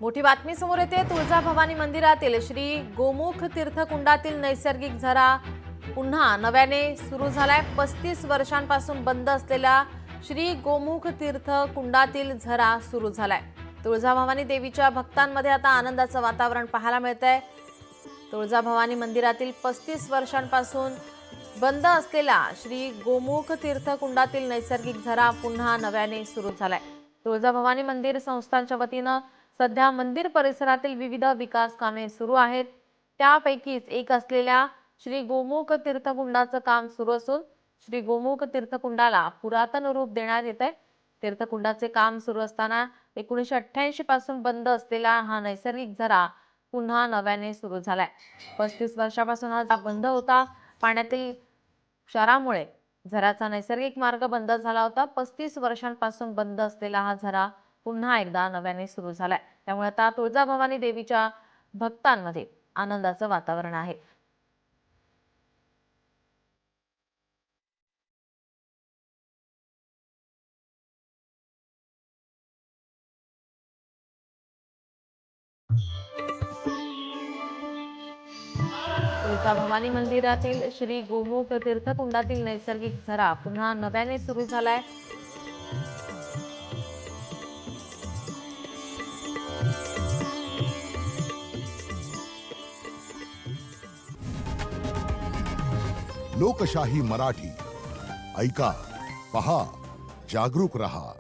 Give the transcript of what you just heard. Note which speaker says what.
Speaker 1: मोठी बातमी समोर येते। तुळजाभवानी मंदिरातील श्री गोमुख तीर्थकुंडातील नैसर्गिक झरा पुन्हा नव्याने सुरू झालाय। 35 वर्षांपासून बंद असलेला श्री गोमुख तीर्थकुंडातील झरा सुरू झालाय। तुळजाभवानी देवीच्या भक्तांमध्ये आता आनंदाचं वातावरण पाहायला मिळतंय। तुळजाभवानी मंदिरातील 35 वर्षांपासून बंद असलेला श्री गोमुख तीर्थकुंडातील नैसर्गिक झरा पुन्हा नव्याने सुरू झालाय। तुळजाभवानी मंदिर संस्थानच्या वतीनं सध्या मंदिर परिसरातील विविध विकास कामे सुरू आहेत। त्यापैकीच एक असलेल्या श्री गोमुख तीर्थकुंडाचं काम सुरू असून श्री गोमुख तीर्थकुंडाला पुरातन रूप देण्यात येतंय। तीर्थकुंडाचे काम सुरू असताना 1988 पासून बंद असलेला हा नैसर्गिक झरा पुन्हा नव्याने सुरू झालाय। 35 वर्षापासून हा बंद होता। पाण्यातील क्षारामुळे झऱ्याचा नैसर्गिक मार्ग बंद झाला होता। 35 वर्षांपासून बंद असलेला हा झरा पुन्हा एकदा नव्याने सुरू झालाय। त्यामुळे आता तुळजाभवानी देवीच्या भक्तांमध्ये आनंदाचं वातावरण आहे। तुळजाभवानी मंदिरातील श्री गोमुख तीर्थकुंडातील नैसर्गिक झरा पुन्हा नव्याने सुरू झालाय।
Speaker 2: लोकशाही मराठी ऐका, पहा, जागरूक रहा।